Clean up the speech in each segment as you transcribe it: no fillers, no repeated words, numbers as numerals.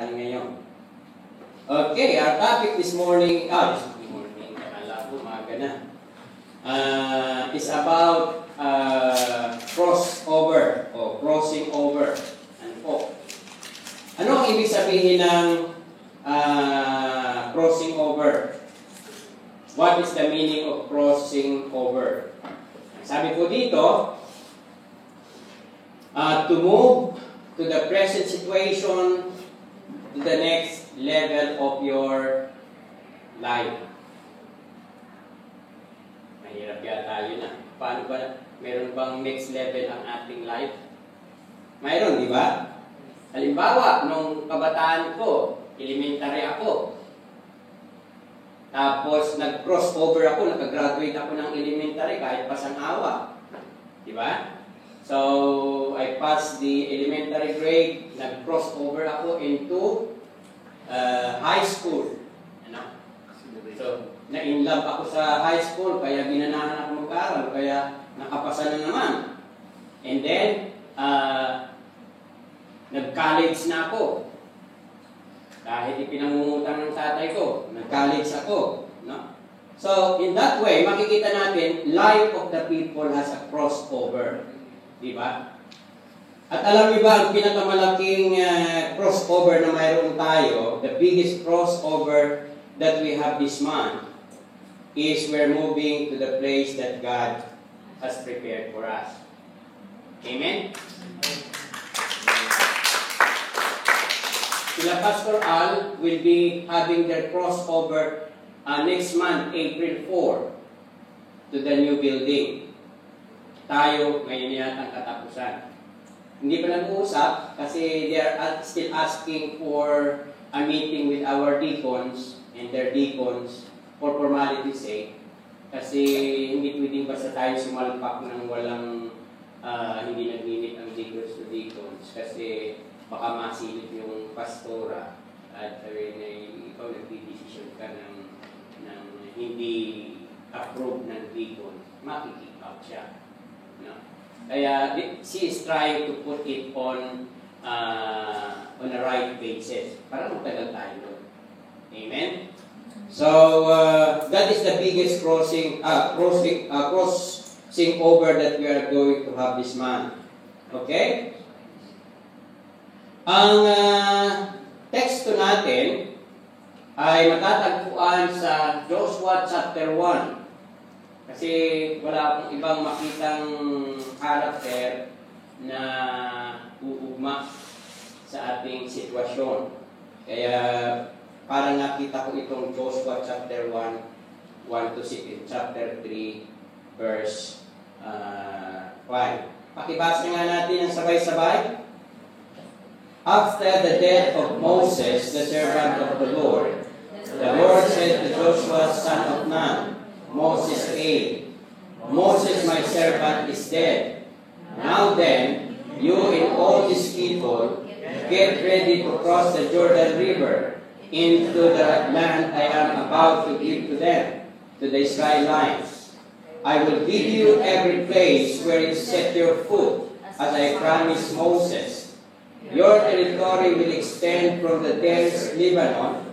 Ngayon. Okay, our topic this morning, akala ko maaga na, is about crossover o crossing over. Ano po? Ano ang ibig sabihin ng crossing over? What is the meaning of crossing over? Sabi po dito, to move to the present situation to the next level of your life. Mahirap yata yun na. Paano ba? Meron bang next level ang ating life? Mayroon, di ba? Halimbawa, nung kabataan ko, elementary ako. Tapos, nag-cross over ako, nag-graduate ako ng elementary kahit pasang-awa. Di ba? So, I passed the elementary grade, nag-cross over ako into high school. Ano? So, na-inlove ako sa high school, kaya ginanahan ako mag-aral, kaya nakapasa na naman. And then, nag-college na ako. Kahit ipinangungutang ng tatay ko, nag-college ako. No? So, in that way, makikita natin, life of the people has a crossover. Diba? At alam niyo ba, ang pinakamalaking crossover na mayroon tayo, the biggest crossover that we have this month, is we're moving to the place that God has prepared for us. Amen? Sila Pastor Al will be having their crossover next month, April 4, to the new building. Tayo, ngayon yata ang katapusan. Hindi pa nag-uusap kasi they are still asking for a meeting with our deacons and their deacons for formality's sake. Kasi hindi pwedeng basta tayo sumalpak ng walang hindi nag-meet ang deacons to deacons kasi baka masilip yung pastora at ikaw nag-decision ka ng hindi approve ng deacon, makikick out siya. No. Kaya she is trying to put it on a right basis para magtagal tayo doon. Amen? So, that is the biggest crossing over that we are going to have this month. Okay? Ang teksto natin ay matatagpuan sa Joshua chapter 1. Kasi wala akong ibang makitang character na uugma sa ating sitwasyon. Kaya parang nakita ko itong Joshua chapter 1, 1 to 6, chapter 3, verse 5. Pakibasa nga natin ang sabay-sabay. After the death of Moses, the servant of the Lord said to Joshua, son of Nun, Moses' aide, Moses, my servant, is dead. Now then, you and all these people get ready to cross the Jordan River into the land I am about to give to them, to the Israelites. I will give you every place where you set your foot, as I promised Moses. Your territory will extend from the dense Lebanon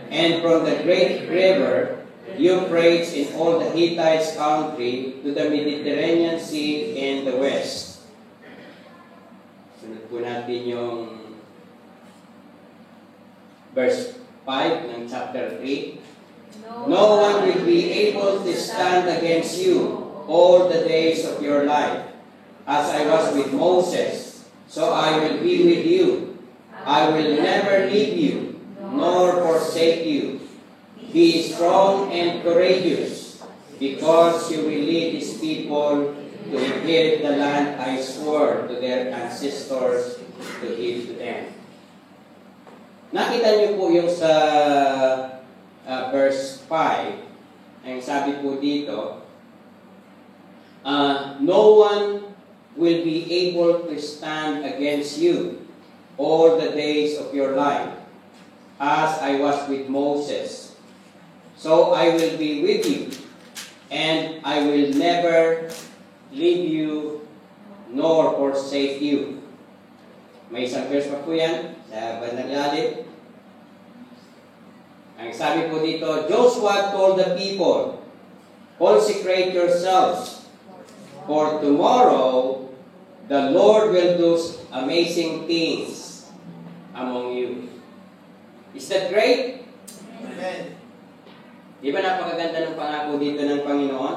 and from the great river Euphrates in all the Hittites' country to the Mediterranean Sea in the west. Sunod po natin yung verse 5 ng chapter 3. No one will be able to stand against you all the days of your life. As I was with Moses, so I will be with you. I will never leave you, nor forsake you. Be strong and courageous, because you will lead these people to inherit the land I swore to their ancestors to give to them. Nakita niyo po yung sa verse 5, ang sabi po dito, no one will be able to stand against you all the days of your life, as I was with Moses. So I will be with you, and I will never leave you nor forsake you. May isang verse pa po yan sa bandang ilalim. Ang sabi po dito, Joshua told the people, consecrate yourselves, for tomorrow the Lord will do amazing things among you. Is that great? Amen. Di ba napakaganda ng pangako dito ng Panginoon?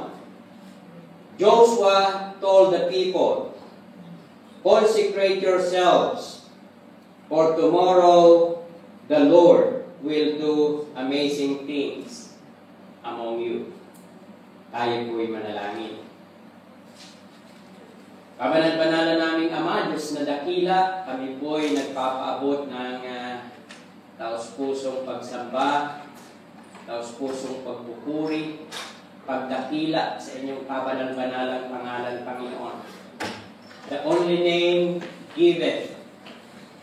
Joshua told the people, consecrate yourselves, for tomorrow the Lord will do amazing things among you. Tayo po'y manalangin. Kabanal-banal naming Ama, Diyos na dakila, kami po'y nagpapaabot ng taos-pusong pagsamba, taos-pusong pagpupuri, pagdakila sa inyong kabanal-banalang pangalan, Panginoon. The only name given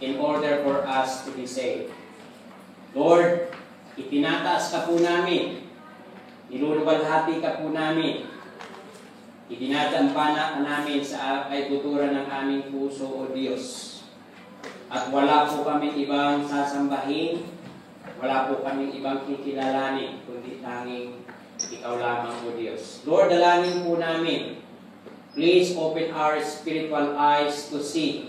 in order for us to be saved. Lord, itinataas ka po namin, niluluwalhati ka po namin, itinatampana ka namin sa kaiguturan ng aming puso, O Diyos. At wala po kami ibang sasambahin, wala po kami ibang kikilalanin, kundi tanging Ikaw lamang, O Diyos. Lord, dalangin po namin, please open our spiritual eyes to see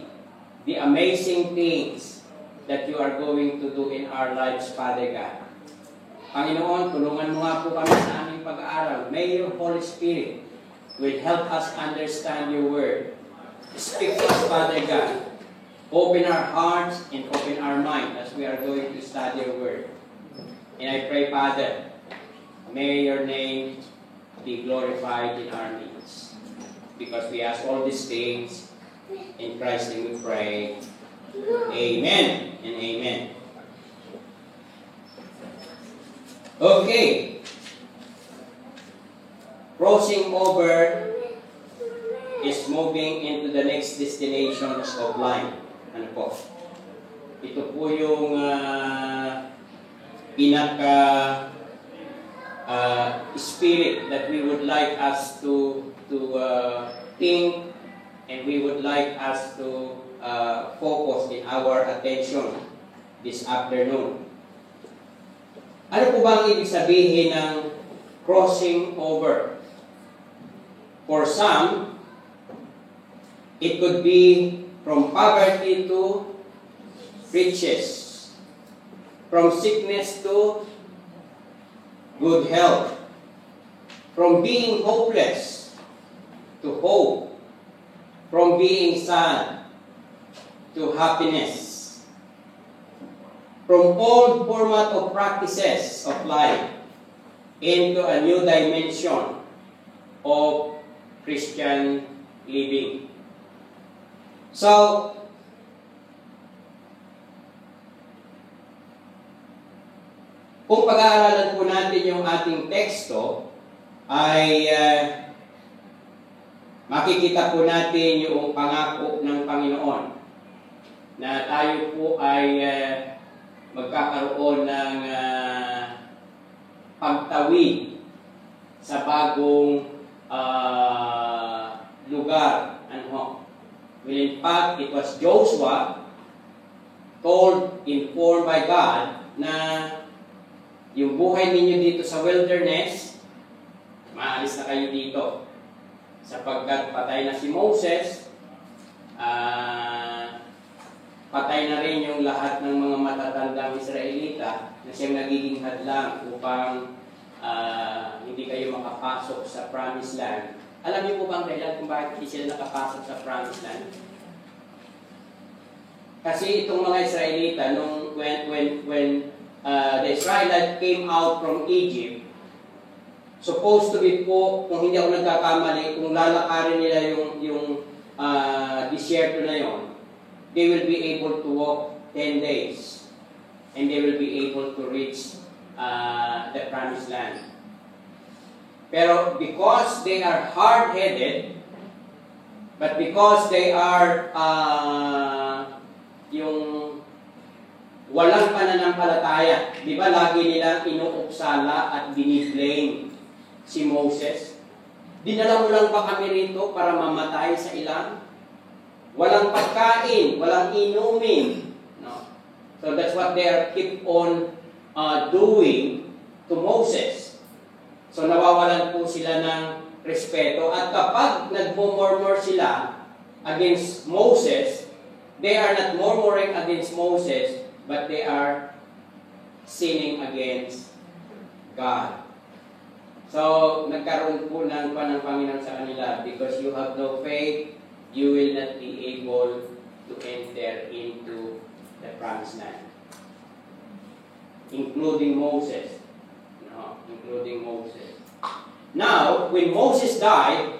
the amazing things that you are going to do in our lives, Father God. Panginoon, tulungan mo nga po kami sa aming pag-aaral. May your Holy Spirit will help us understand your word. Speak to us, Father God. Open our hearts and open our mind as we are going to study your word. And I pray, Father, may your name be glorified in our midst. Because we ask all these things in Christ's name we pray. Amen and amen. Okay. Crossing over is moving into the next destinations of life. Ano po? Ito po yung pinaka spirit that we would like us to think, and we would like us to focus in our attention this afternoon. Ano po ba ang ibig sabihin ng crossing over? For some, it could be from poverty to riches, from sickness to good health, from being hopeless to hope, from being sad to happiness, from old format of practices of life into a new dimension of Christian living. So, kung pag-aaralan po natin yung ating teksto, ay makikita po natin yung pangako ng Panginoon na tayo po ay magkakaroon ng pagtawid sa bagong lugar. Well, in fact, it was Joshua informed by God na yung buhay ninyo dito sa wilderness, maalis na kayo dito. Sapagkat patay na si Moses, patay na rin yung lahat ng mga matatandang Israelita na siyang nagiging hadlang upang hindi kayo makapasok sa Promised Land. Alam niyo po ba ang dahilan kung bakit hindi sila nakapasok sa Promised Land? Kasi itong mga Israelita, when the Israelites came out from Egypt, supposed to be po, kung hindi ako nagkakamali, kung lalakarin nila yung disyerto na yon, they will be able to walk 10 days and they will be able to reach the Promised Land. Pero because they are hard-headed, but because they are yung walang pananampalataya, di ba lagi nilang inuuksala at biniblame si Moses? Dinala mo lang ba kami rito para mamatay sa ilang? Walang pagkain, walang inumin. No? So that's what they are keep on doing to Moses. So nawawalan po sila ng respeto. At kapag nagmumurmur sila against Moses, they are not murmuring against Moses, but they are sinning against God. So, nagkaroon po ng Panginoon sa kanila, because you have no faith, you will not be able to enter into the promised land. Including Moses. No, including Moses. Now, when Moses died,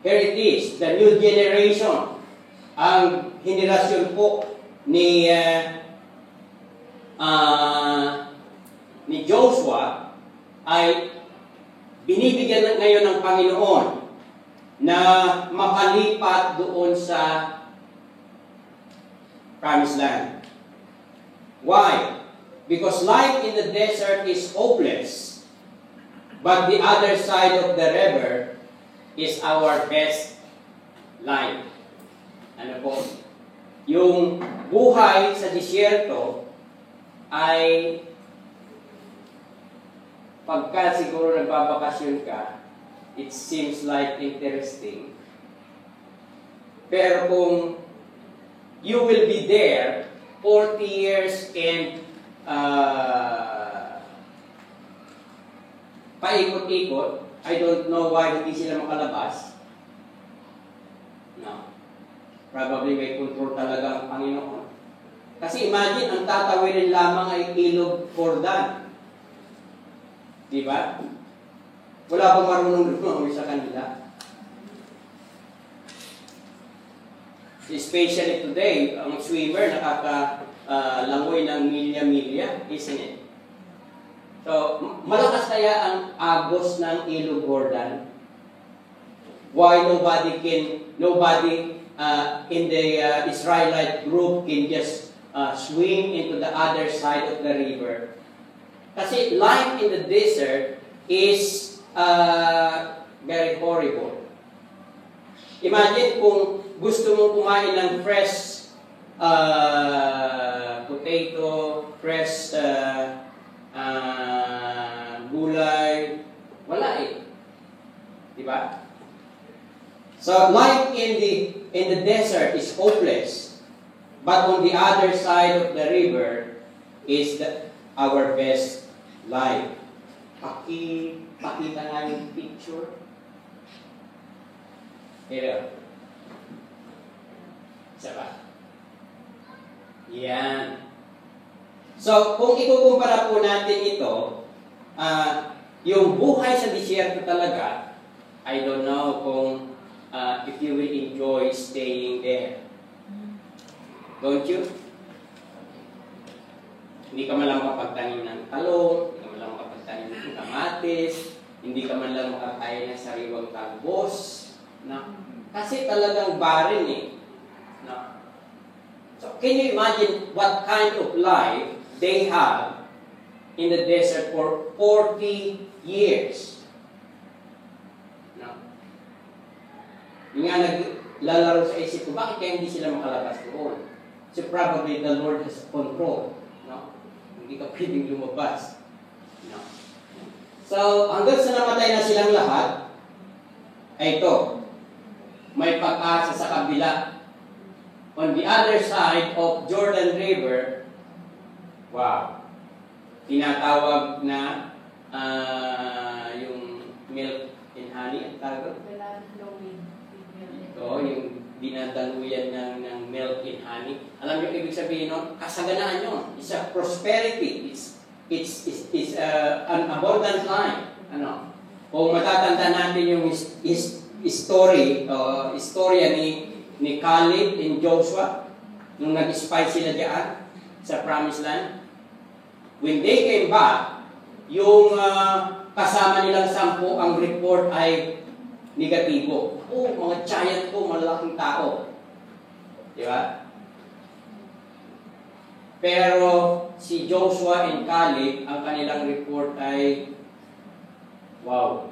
here it is, the new generation. Ang henerasyon po ni Joshua ay binibigyan ngayon ng Panginoon na makalipat doon sa Promised Land. Why? Because life in the desert is hopeless, but the other side of the river is our best life. Ano po? Yung buhay sa disyerto ay pagka siguro nagbabakasyon ka, it seems like interesting. Pero kung you will be there 40 years and paikot-ikot, I don't know why hindi sila makalabas. No. Probably may control talaga ang Panginoon. Kasi imagine, ang tatawirin lamang ay ilog Jordan. Diba? Wala pang marunong lumawi sa kanila. Especially today, ang swimmer nakakalangoy ng milya-milya, isn't it? So, malakas kaya ang agos ng ilog Jordan? Why nobody in the Israelite group can just swim into the other side of the river? Kasi life in the desert is very horrible. Imagine kung gusto mong kumain ng fresh potato, fresh gulay, wala eh. Diba? So life in the desert is hopeless, but on the other side of the river is our best life. Pakita nga yung picture. Here. Isa ba? Yan. So, kung ikukumpara po natin ito, yung buhay sa disyerto talaga, I don't know kung if you will enjoy staying there. Don't you? Hindi ka man lang makapagtanim ng talong, hindi ka man lang makapagtanim ng kamatis, hindi ka man lang makakain ng sariwang talbos. No? Kasi talagang barren eh. No? So, can you imagine what kind of life they have in the desert for 40 years? No? Yung nga naglalaro sa isip ko, bakit kaya hindi sila makalabas doon? So probably the Lord has control. No? Hindi ka pwedeng lumabas. No? So, hanggang sa namatay na silang lahat, ay ito, may pag-asa sa kabila. On the other side of Jordan River, wow, tinatawag na yung milk and honey, ang tawag? Ito, yung dinadaluyan ng milk and honey. Alam niyo ibig sabihin nun? Kasaganaan yun. It's a prosperity. It's an abundant life. Ano? Kung matatanda natin yung istorya ni Caleb and Joshua nung nag-spy sila diyan sa Promised Land, when they came back, yung kasama nilang 10, ang report ay negatibo. Oh, mga giant po, malaking tao. Di ba? Pero si Joshua and Caleb, ang kanilang report ay wow,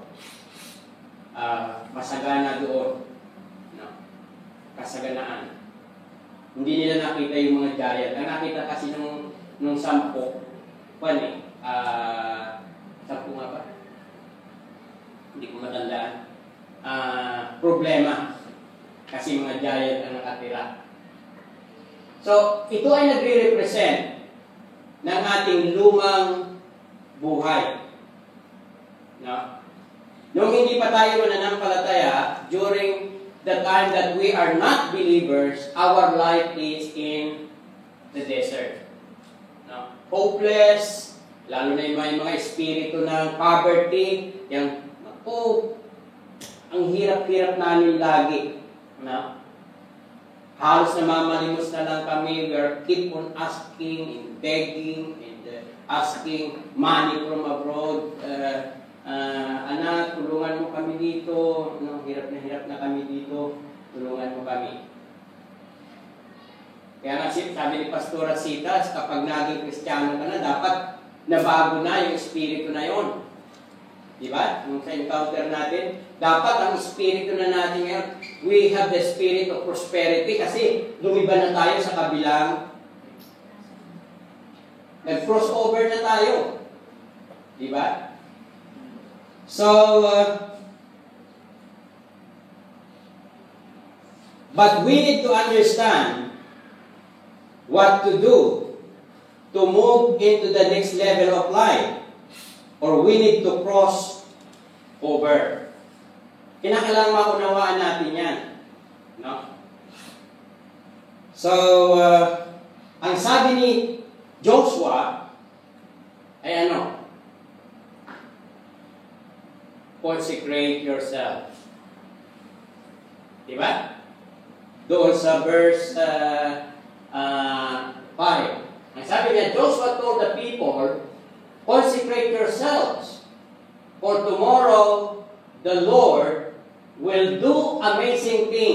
masagana doon. No? kasaganaan. Hindi nila nakita yung mga giant. Ang nakita kasi nung 10, sampu nga ba? Hindi ko matandaan. Problema. Kasi mga giant ang nakatira. So, ito ay nagre-represent ng ating lumang buhay. No? Nung hindi pa tayo mananampalataya, during the time that we are not believers, our life is in the desert. No? Hopeless, lalo na yung may mga espiritu ng poverty, yung, ang hirap-hirap namin lagi. No? Halos namamalimos na lang kami. We are keep on asking and begging and asking money from abroad. Anak, tulungan mo kami dito. No, hirap na kami dito. Tulungan mo kami. Kaya nga sabi ni Pastora Citas, kapag naging Kristiyano ka na, dapat nabago na yung espiritu na yon. Diba? Nung sa encounter natin, dapat ang espiritu na natin ngayon, we have the spirit of prosperity kasi lumiba na tayo sa kabilang, nag-crossover na tayo. Diba? So, but we need to understand what to do to move into the next level of life. Or we need to cross over. Kinakailangan maunawaan natin yan. No? So, ang sabi ni Joshua ay ano? Consecrate yourself. Diba? Doon sa verse 5. Ang sabi niya, Joshua told the people, consecrate yourselves, for tomorrow the Lord will do amazing things.